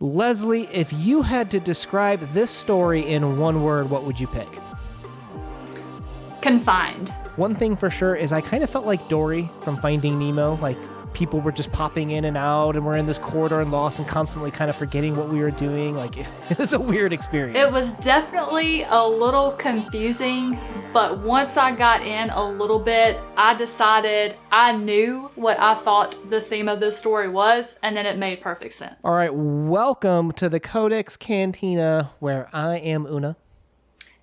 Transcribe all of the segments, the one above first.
Leslie, if you had to describe this story in one word, what would you pick? Confined. One thing for sure is I kind of felt like Dory from Finding Nemo. Like, people were just popping in and out, and we're in this corridor and lost and constantly kind of forgetting what we were doing. Like, it was a weird experience. It was definitely a little confusing, but once I got in a little bit, I decided I knew what I thought the theme of this story was, and then it made perfect sense. All right, welcome to the CodeX Cantina, where I am Una.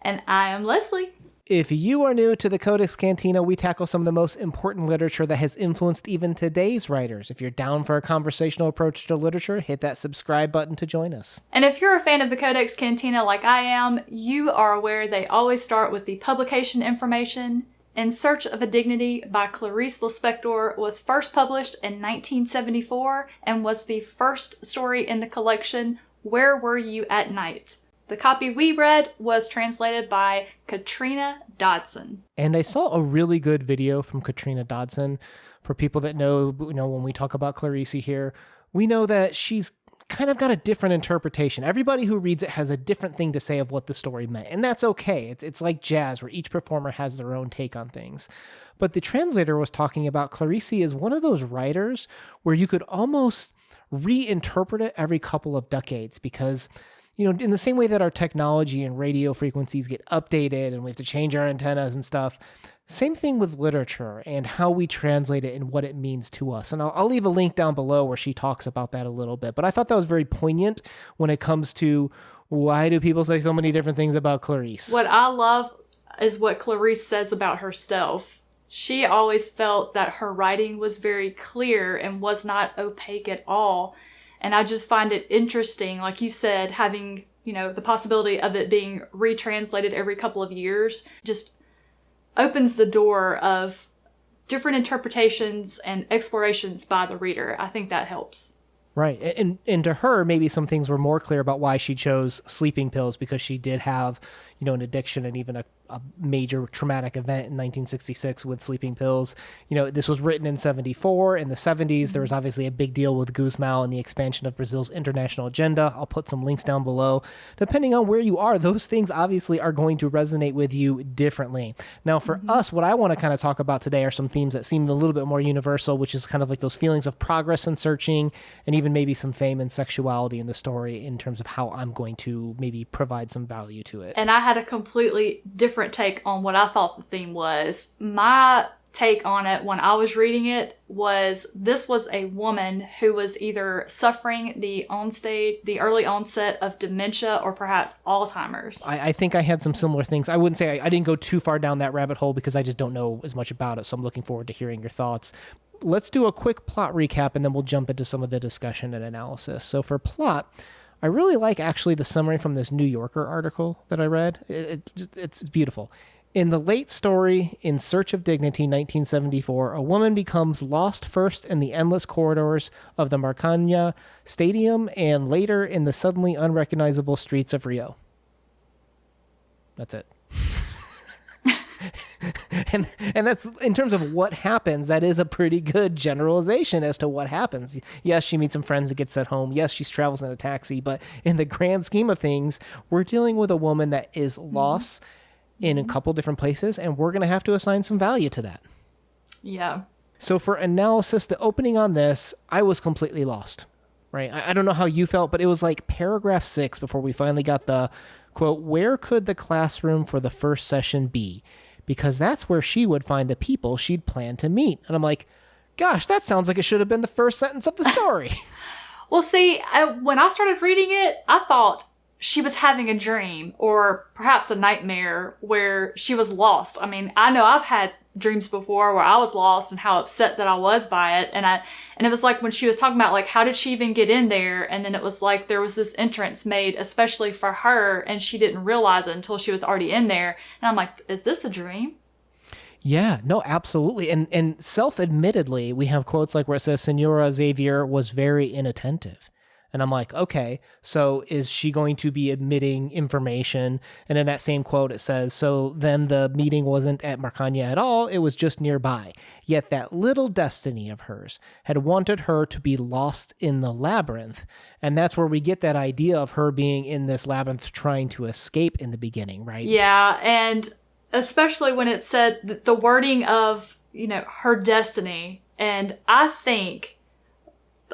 And I am Leslie. If you are new to the Codex Cantina, we tackle some of the most important literature that has influenced even today's writers. If you're down for a conversational approach to literature, hit that subscribe button to join us. And if you're a fan of the Codex Cantina like I am, you are aware they always start with the publication information. In Search of a Dignity by Clarice Lispector was first published in 1974 and was the first story in the collection, Where Were You at Night? The copy we read was translated by Katrina Dodson. And I saw a really good video from Katrina Dodson. For people that know, when we talk about Clarice here, we know that she's kind of got a different interpretation. Everybody who reads it has a different thing to say of what the story meant, and that's okay. It's like jazz, where each performer has their own take on things. But the translator was talking about Clarice as one of those writers where you could almost reinterpret it every couple of decades, because in the same way that our technology and radio frequencies get updated and we have to change our antennas and stuff, same thing with literature and how we translate it and what it means to us. And I'll leave a link down below where she talks about that a little bit. But I thought that was very poignant when it comes to why do people say so many different things about Clarice? What I love is what Clarice says about herself. She always felt that her writing was very clear and was not opaque at all. And I just find it interesting, like you said, having, the possibility of it being retranslated every couple of years just opens the door of different interpretations and explorations by the reader. I think that helps. Right. And to her, maybe some things were more clear about why she chose sleeping pills, because she did have, an addiction and even a major traumatic event in 1966 with sleeping pills. This was written in 74. In the 70s, there was obviously a big deal with Gusmao and the expansion of Brazil's international agenda. I'll put some links down below. Depending on where you are, those things obviously are going to resonate with you differently. Now, for us, what I want to kind of talk about today are some themes that seem a little bit more universal, which is kind of like those feelings of progress and searching, and even maybe some fame and sexuality in the story in terms of how I'm going to maybe provide some value to it. And I had a completely different take on what I thought the theme was. My take on it when I was reading it was this was a woman who was either suffering the early onset of dementia or perhaps Alzheimer's. I think I had some similar things. I wouldn't say I didn't go too far down that rabbit hole because I just don't know as much about it. So I'm looking forward to hearing your thoughts. Let's do a quick plot recap and then we'll jump into some of the discussion and analysis. So for plot, I really like actually the summary from this New Yorker article that I read. It's beautiful. In the late story, In Search of Dignity, 1974, a woman becomes lost first in the endless corridors of the Maracanã Stadium and later in the suddenly unrecognizable streets of Rio. That's it. And that's, in terms of what happens, that is a pretty good generalization as to what happens. Yes, she meets some friends and gets sent home. Yes, she travels in a taxi. But in the grand scheme of things, we're dealing with a woman that is lost in a couple different places, and we're going to have to assign some value to that. Yeah. So for analysis, the opening on this, I was completely lost. Right? I don't know how you felt, but it was like paragraph 6 before we finally got the, quote, where could the classroom for the first session be? Because that's where she would find the people she'd planned to meet. And I'm like, gosh, that sounds like it should have been the first sentence of the story. Well, see, when I started reading it, I thought she was having a dream or perhaps a nightmare where she was lost. I mean, I know I've had dreams before where I was lost and how upset that I was by it. And it was like when she was talking about like, how did she even get in there? And then it was like, there was this entrance made especially for her and she didn't realize it until she was already in there. And I'm like, is this a dream? Yeah, no, absolutely. And self-admittedly, we have quotes like where it says, Senora Xavier was very inattentive. And I'm like, okay, so is she going to be admitting information? And in that same quote, it says, so then the meeting wasn't at Marcania at all. It was just nearby. Yet that little destiny of hers had wanted her to be lost in the labyrinth. And that's where we get that idea of her being in this labyrinth trying to escape in the beginning, right? Yeah, and especially when it said the wording of, her destiny. And I think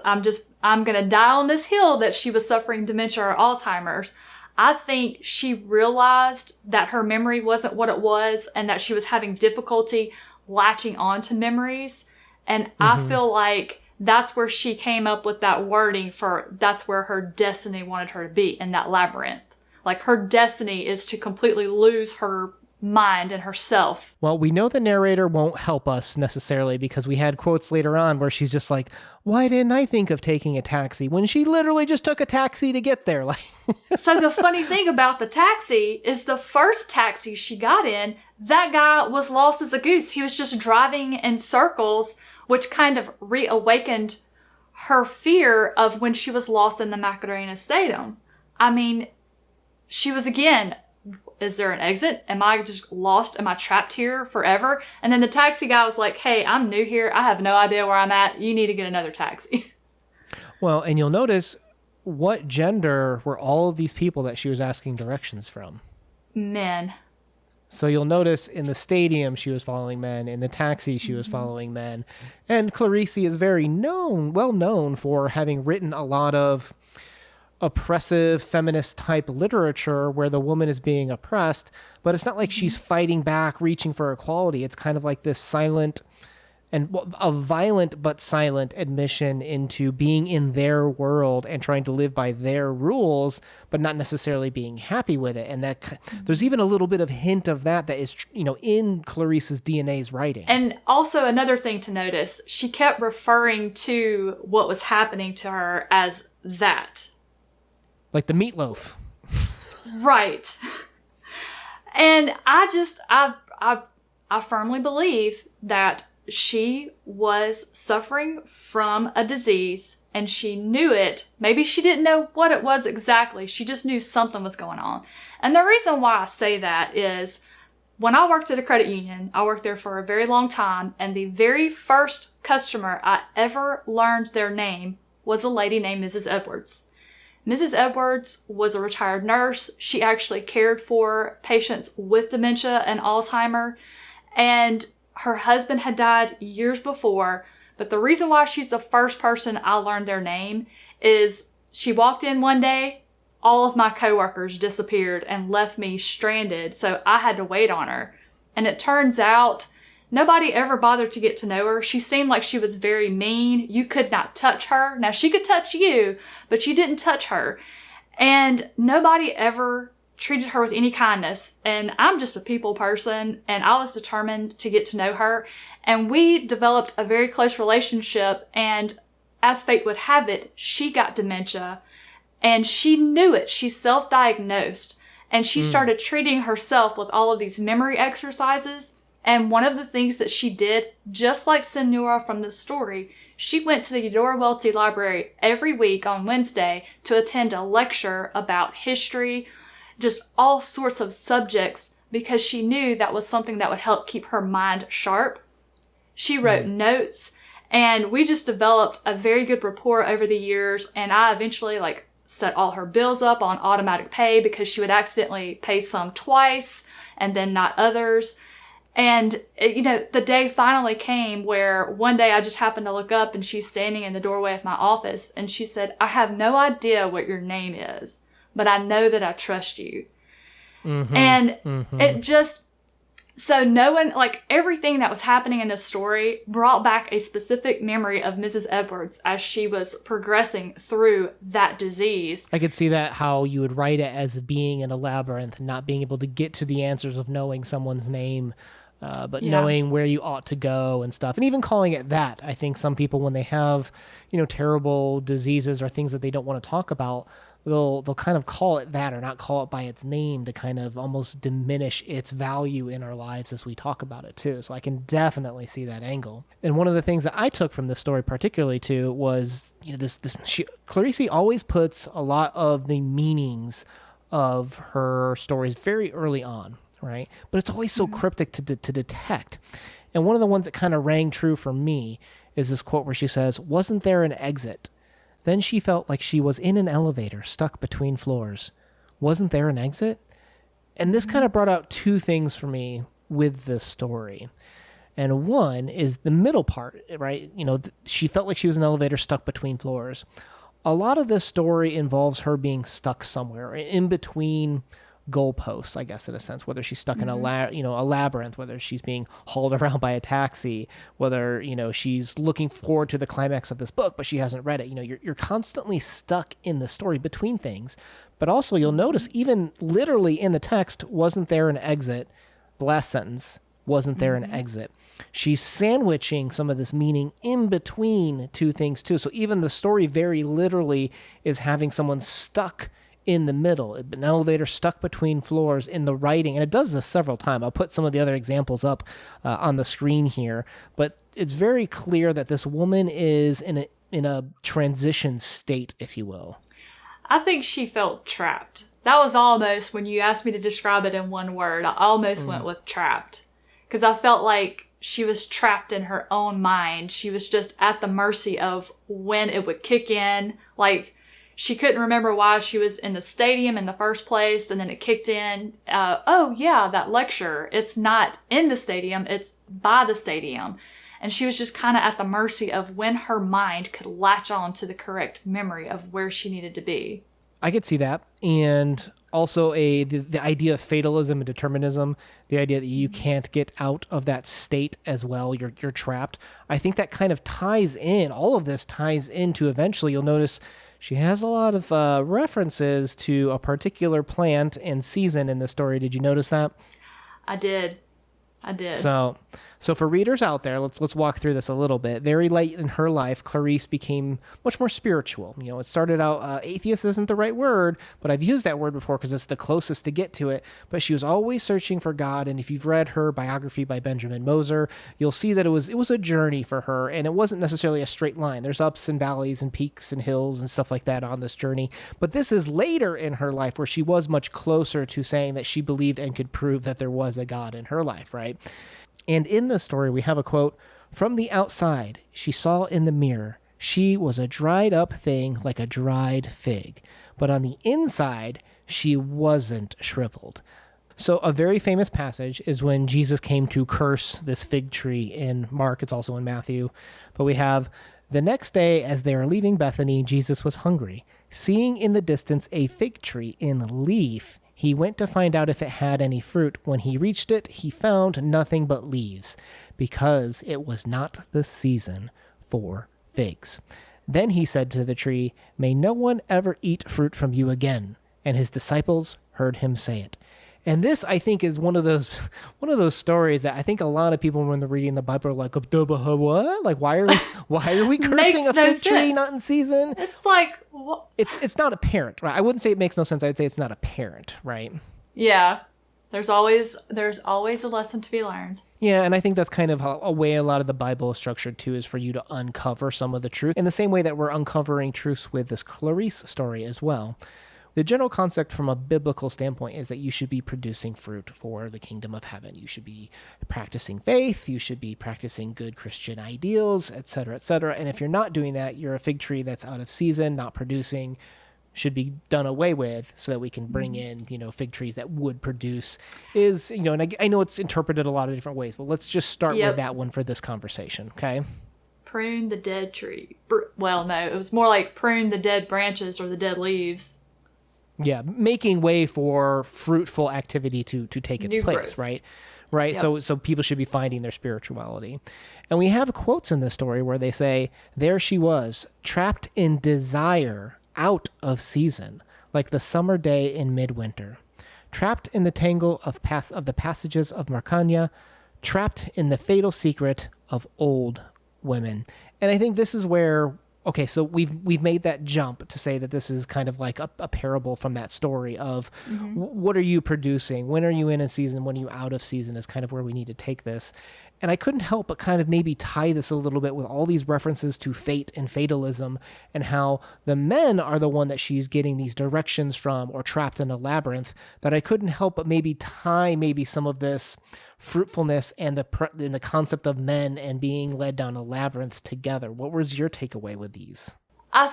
I'm going to die on this hill that she was suffering dementia or Alzheimer's. I think she realized that her memory wasn't what it was and that she was having difficulty latching on to memories. And I feel like that's where she came up with that wording for that's where her destiny wanted her to be, in that labyrinth. Like, her destiny is to completely lose her mind and herself. Well, we know the narrator won't help us necessarily, because we had quotes later on where she's just like, why didn't I think of taking a taxi when she literally just took a taxi to get there? Like, so the funny thing about the taxi is the first taxi she got in, that guy was lost as a goose. He was just driving in circles, which kind of reawakened her fear of when she was lost in the Macarena Stadium. I mean, she was, again, is there an exit? Am I just lost? Am I trapped here forever? And then the taxi guy was like, hey, I'm new here. I have no idea where I'm at. You need to get another taxi. Well, and you'll notice, what gender were all of these people that she was asking directions from? Men. So you'll notice in the stadium, she was following men. In the taxi, she was following men. And Clarice is very well known for having written a lot of oppressive feminist type literature where the woman is being oppressed, but it's not like she's fighting back, reaching for equality. It's kind of like this silent and a violent but silent admission into being in their world and trying to live by their rules, but not necessarily being happy with it. And that there's even a little bit of hint of that is, in Clarice's DNA's writing. And also another thing to notice, she kept referring to what was happening to her as that. Like the meatloaf. Right. And I firmly believe that she was suffering from a disease and she knew it. Maybe she didn't know what it was exactly. She just knew something was going on. And the reason why I say that is when I worked at a credit union, I worked there for a very long time, and the very first customer I ever learned their name was a lady named Mrs. Edwards. Mrs. Edwards was a retired nurse. She actually cared for patients with dementia and Alzheimer, and her husband had died years before. But the reason why she's the first person I learned their name is she walked in one day, all of my coworkers disappeared and left me stranded, so I had to wait on her. And it turns out nobody ever bothered to get to know her. She seemed like she was very mean. You could not touch her. Now, she could touch you, but you didn't touch her. And nobody ever treated her with any kindness. And I'm just a people person, and I was determined to get to know her. And we developed a very close relationship, and as fate would have it, she got dementia, and she knew it. She self-diagnosed, and she started treating herself with all of these memory exercises. And one of the things that she did, just like Senora from the story, she went to the Eudora Welty Library every week on Wednesday to attend a lecture about history, just all sorts of subjects, because she knew that was something that would help keep her mind sharp. She wrote notes, and we just developed a very good rapport over the years, and I eventually set all her bills up on automatic pay because she would accidentally pay some twice and then not others. And, the day finally came where one day I just happened to look up and she's standing in the doorway of my office, and she said, I have no idea what your name is, but I know that I trust you. And it just, so knowing, everything that was happening in this story brought back a specific memory of Mrs. Edwards as she was progressing through that disease. I could see that, how you would write it as being in a labyrinth and not being able to get to the answers of knowing someone's name. but knowing where you ought to go and stuff, and even calling it that. I think some people, when they have, terrible diseases or things that they don't want to talk about, they'll kind of call it that or not call it by its name to kind of almost diminish its value in our lives as we talk about it too. So I can definitely see that angle. And one of the things that I took from this story particularly too was, Clarice always puts a lot of the meanings of her stories very early on, right? But it's always so cryptic to detect. And one of the ones that kind of rang true for me is this quote where she says, "Wasn't there an exit? Then she felt like she was in an elevator stuck between floors. Wasn't there an exit?" And this kind of brought out two things for me with this story. And one is the middle part, right? She felt like she was in an elevator stuck between floors. A lot of this story involves her being stuck somewhere in between goalposts, I guess, in a sense, whether she's stuck in a labyrinth, whether she's being hauled around by a taxi, whether, she's looking forward to the climax of this book, but she hasn't read it. You're constantly stuck in the story between things. But also you'll notice even literally in the text, wasn't there an exit? The last sentence, wasn't there an exit? She's sandwiching some of this meaning in between two things too. So even the story very literally is having someone stuck in the middle, an elevator stuck between floors in the writing. And it does this several times. I'll put some of the other examples up on the screen here, but it's very clear that this woman is in a transition state, if you will. I think she felt trapped. That was almost, when you asked me to describe it in one word, I almost went with trapped. Because I felt like she was trapped in her own mind. She was just at the mercy of when it would kick in. Like, she couldn't remember why she was in the stadium in the first place, and then it kicked in. That lecture. It's not in the stadium, it's by the stadium. And she was just kind of at the mercy of when her mind could latch on to the correct memory of where she needed to be. I could see that. And also the idea of fatalism and determinism, the idea that you can't get out of that state as well, you're trapped. I think that kind of ties in, all of this ties into, eventually you'll notice she has a lot of references to a particular plant and season in the story. Did you notice that? I did. So for readers out there, let's walk through this a little bit. Very late in her life, Clarice became much more spiritual. It started out, atheist isn't the right word, but I've used that word before because it's the closest to get to it. But she was always searching for God. And if you've read her biography by Benjamin Moser, you'll see that it was a journey for her, and it wasn't necessarily a straight line. There's ups and valleys and peaks and hills and stuff like that on this journey. But this is later in her life where she was much closer to saying that she believed and could prove that there was a God in her life, right? And in the story, we have a quote, "From the outside, she saw in the mirror, she was a dried up thing like a dried fig. But on the inside, she wasn't shriveled." So a very famous passage is when Jesus came to curse this fig tree in Mark. It's also in Matthew. But we have, "The next day, as they were leaving Bethany, Jesus was hungry. Seeing in the distance a fig tree in leaf, he went to find out if it had any fruit. When he reached it, he found nothing but leaves, because it was not the season for figs. Then he said to the tree, 'May no one ever eat fruit from you again.' And his disciples heard him say it." And this, I think, is one of those stories that I think a lot of people, when they're reading the Bible, are like, "What? Like, why are we cursing a fig tree not in season?" It's like, what? It's not apparent, right? I wouldn't say it makes no sense. I would say it's not apparent, right? Yeah, there's always a lesson to be learned. Yeah, and I think that's kind of a way a lot of the Bible is structured too, is for you to uncover some of the truth in the same way that we're uncovering truths with this Clarice story as well. The general concept from a biblical standpoint is that you should be producing fruit for the kingdom of heaven. You should be practicing faith. You should be practicing good Christian ideals, etc., etc. And if you're not doing that, you're a fig tree that's out of season, not producing, should be done away with, so that we can bring in, fig trees that would produce. And I know it's interpreted a lot of different ways, but let's just start with that one for this conversation, okay? Prune the dead tree. Well, no, it was more like prune the dead branches or the dead leaves. Yeah, making way for fruitful activity to take its place, growth. Right? Yep. So people should be finding their spirituality. And we have quotes in this story where they say, "There she was, trapped in desire, out of season, like the summer day in midwinter. Trapped in the tangle of the passages of Marcania, trapped in the fatal secret of old women. And I think this is where, okay, so we've made that jump to say that this is kind of like a parable from that story of what are you producing? When are you in a season? When are you out of season is kind of where we need to take this. And I couldn't help but kind of maybe tie this a little bit with all these references to fate and fatalism and how the men are the one that she's getting these directions from or trapped in a labyrinth, that I couldn't help but maybe tie maybe some of this fruitfulness and the concept of men and being led down a labyrinth together. What was your takeaway with these? I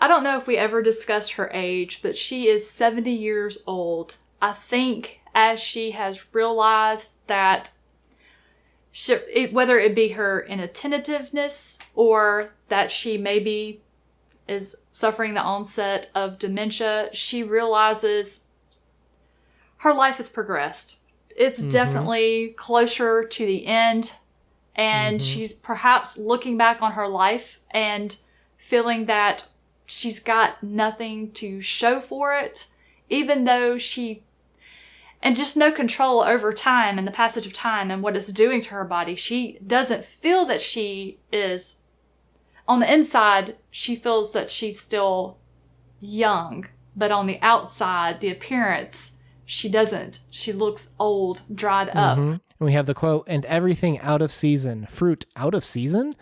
don't know if we ever discussed her age, but she is 70 years old. I think as she has realized that whether it be her inattentiveness or that she maybe is suffering the onset of dementia, she realizes her life has progressed. It's definitely closer to the end, and she's perhaps looking back on her life and feeling that she's got nothing to show for it, even though and just no control over time and the passage of time and what it's doing to her body. She doesn't feel that she is, on the inside, she feels that she's still young, but on the outside, the appearance, she doesn't. She looks old, dried up. And we have the quote, "And everything out of season, fruit out of season?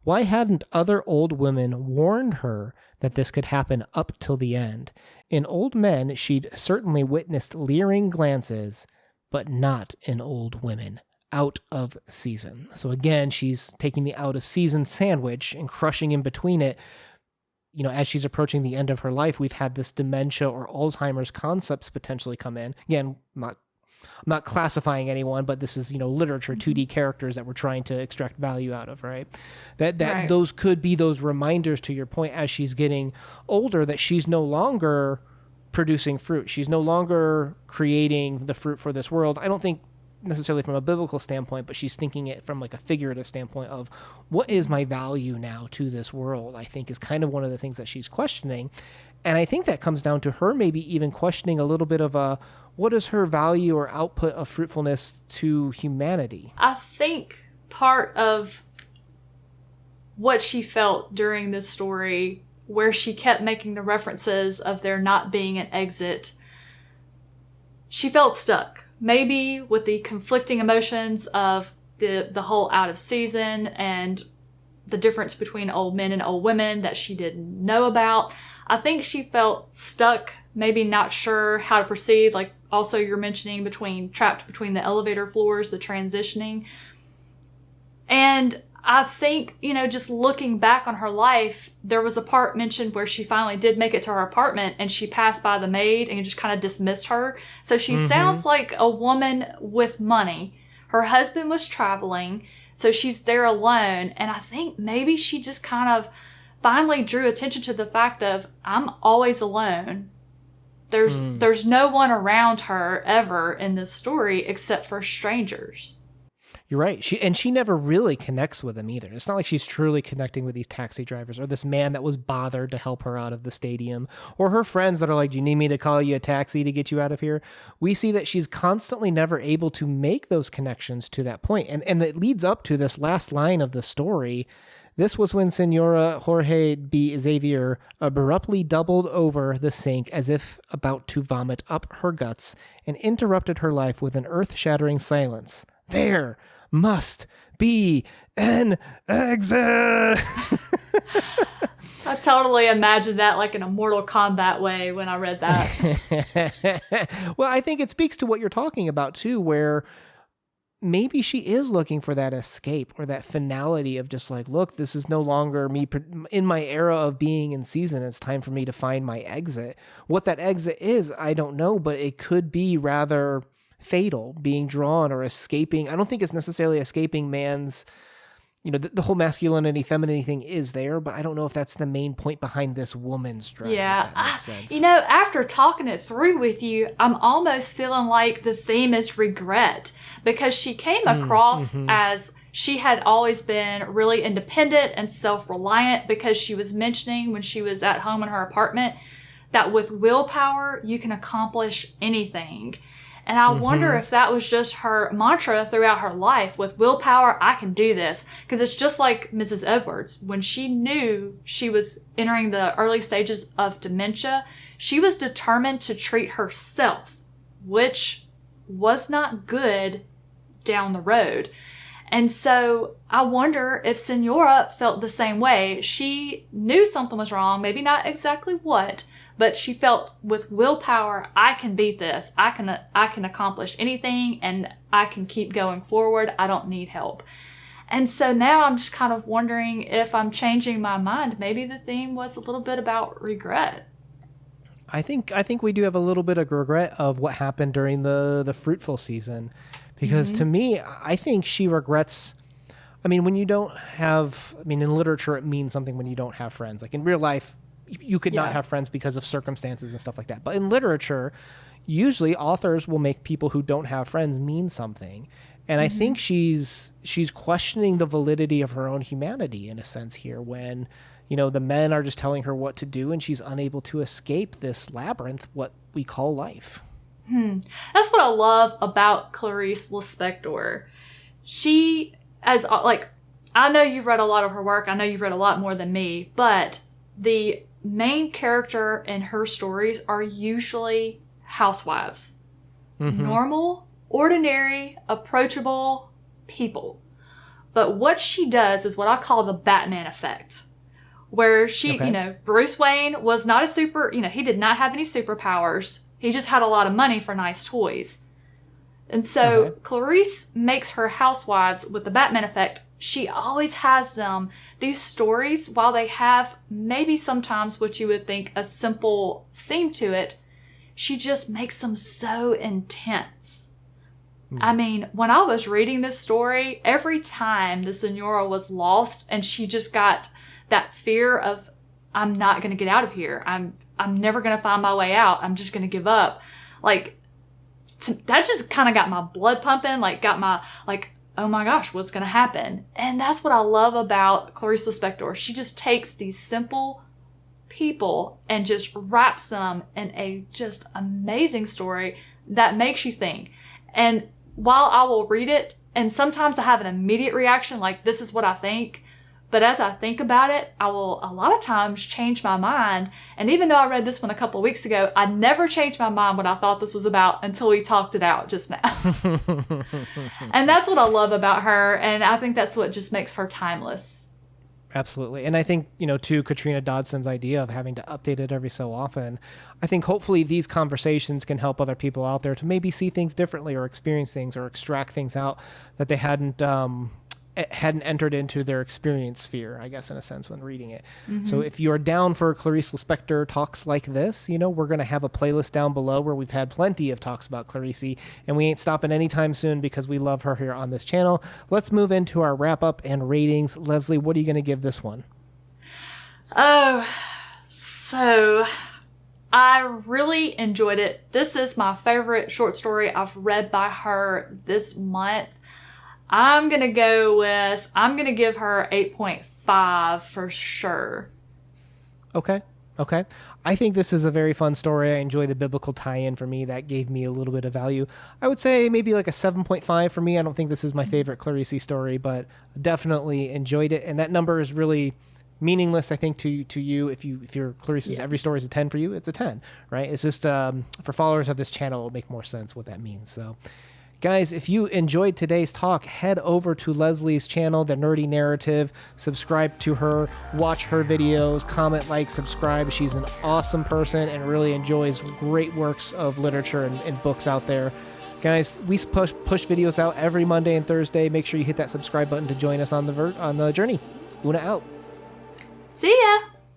Why hadn't other old women warned her that this could happen up till the end? In old men, she'd certainly witnessed leering glances, but not in old women. Out of season." So again, she's taking the out of season sandwich and crushing in between it. You know, as she's approaching the end of her life, we've had this dementia or Alzheimer's concepts potentially come in. Again, I'm not classifying anyone, but this is, literature, 2D characters that we're trying to extract value out of, right? That those could be those reminders, to your point, as she's getting older, that she's no longer producing fruit. She's no longer creating the fruit for this world. I don't think necessarily from a biblical standpoint, but she's thinking it from like a figurative standpoint of what is my value now to this world, I think is kind of one of the things that she's questioning. And I think that comes down to her maybe even questioning a little bit of what is her value or output of fruitfulness to humanity? I think part of what she felt during this story, where she kept making the references of there not being an exit, she felt stuck. Maybe with the conflicting emotions of the whole out of season and the difference between old men and old women that she didn't know about. I think she felt stuck, maybe not sure how to proceed. Like also you're mentioning trapped between the elevator floors, the transitioning. And I think, just looking back on her life, there was a part mentioned where she finally did make it to her apartment and she passed by the maid and just kind of dismissed her. So she sounds like a woman with money. Her husband was traveling, so she's there alone. And I think maybe she just kind of finally drew attention to the fact of, I'm always alone. There's no one around her ever in this story except for strangers. You're right. She never really connects with them either. It's not like she's truly connecting with these taxi drivers or this man that was bothered to help her out of the stadium or her friends that are like, "Do you need me to call you a taxi to get you out of here?" We see that she's constantly never able to make those connections to that point. And it leads up to this last line of the story. This was when Senora Jorge B. Xavier abruptly doubled over the sink as if about to vomit up her guts and interrupted her life with an earth-shattering silence. "There must be an exit." I totally imagined that like in a Mortal Kombat way when I read that. Well, I think it speaks to what you're talking about too, where maybe she is looking for that escape or that finality of just like, look, this is no longer me in my era of being in season. It's time for me to find my exit. What that exit is, I don't know, but it could be rather fatal, being drawn or escaping. I don't think it's necessarily escaping man's, the whole masculinity, femininity thing is there, but I don't know if that's the main point behind this woman's drive. Yeah. If that makes sense. After talking it through with you, I'm almost feeling like the theme is regret, because she came across as she had always been really independent and self-reliant, because she was mentioning when she was at home in her apartment that with willpower, you can accomplish anything. And I wonder if that was just her mantra throughout her life. With willpower, I can do this. Because it's just like Mrs. Edwards. When she knew she was entering the early stages of dementia, she was determined to treat herself, which was not good down the road. And so I wonder if Senora felt the same way. She knew something was wrong, maybe not exactly what, but she felt with willpower, I can beat this. I can accomplish anything, and I can keep going forward. I don't need help. And so now I'm just kind of wondering if I'm changing my mind. Maybe the theme was a little bit about regret. I think we do have a little bit of regret of what happened during the fruitful season. Because to me, I think she regrets, I mean, when you don't have, I mean, in literature, it means something when you don't have friends. Like in real life, you could not have friends because of circumstances and stuff like that. But in literature, usually authors will make people who don't have friends mean something. And I think she's questioning the validity of her own humanity in a sense here when, you know, the men are just telling her what to do and she's unable to escape this labyrinth, what we call life. That's what I love about Clarice Lispector. She, as like, I know you've read a lot of her work. I know you've read a lot more than me, but the main character in her stories are usually housewives. Normal, ordinary, approachable people. But what she does is what I call the Batman effect. Where she, you know, Bruce Wayne was not a he did not have any superpowers. He just had a lot of money for nice toys. And so Clarice makes her housewives with the Batman effect. She always has them, these stories, while they have maybe sometimes what you would think a simple theme to it, she just makes them so intense. I mean, when I was reading this story, every time the Senora was lost and she just got that fear of, I'm not going to get out of here. I'm never going to find my way out. I'm just going to give up. Like, that just kind of got my blood pumping, like got my, like, oh my gosh, what's going to happen? And that's what I love about Clarice Lispector. She just takes these simple people and just wraps them in a just amazing story that makes you think. And while I will read it, and sometimes I have an immediate reaction, like, this is what I think. But as I think about it, I will a lot of times change my mind. And even though I read this one a couple of weeks ago, I never changed my mind what I thought this was about until we talked it out just now. And that's what I love about her. And I think that's what just makes her timeless. Absolutely. And I think, you know, to Katrina Dodson's idea of having to update it every so often, I think hopefully these conversations can help other people out there to maybe see things differently or experience things or extract things out that they hadn't entered into their experience sphere, I guess, in a sense, when reading it. So if you're down for Clarice Lispector talks like this, you know, we're going to have a playlist down below where we've had plenty of talks about Clarice, and we ain't stopping anytime soon because we love her here on this channel. Let's move into our wrap up and ratings. Leslie, what are you going to give this one? Oh, so I really enjoyed it. This is my favorite short story I've read by her this month. I'm going to give her 8.5 for sure. Okay. I think this is a very fun story. I enjoy the biblical tie-in for me. That gave me a little bit of value. I would say maybe like a 7.5 for me. I don't think this is my favorite Clarice story, but definitely enjoyed it. And that number is really meaningless, I think, to you. If your Clarice's every story is a 10 for you, it's a 10, right? It's just for followers of this channel, it'll make more sense what that means. So guys, if you enjoyed today's talk, head over to Leslie's channel, The Nerdy Narrative, subscribe to her, watch her videos, comment, like, subscribe. She's an awesome person and really enjoys great works of literature and books out there. Guys, we push videos out every Monday and Thursday. Make sure you hit that subscribe button to join us on the journey. Una out. See ya!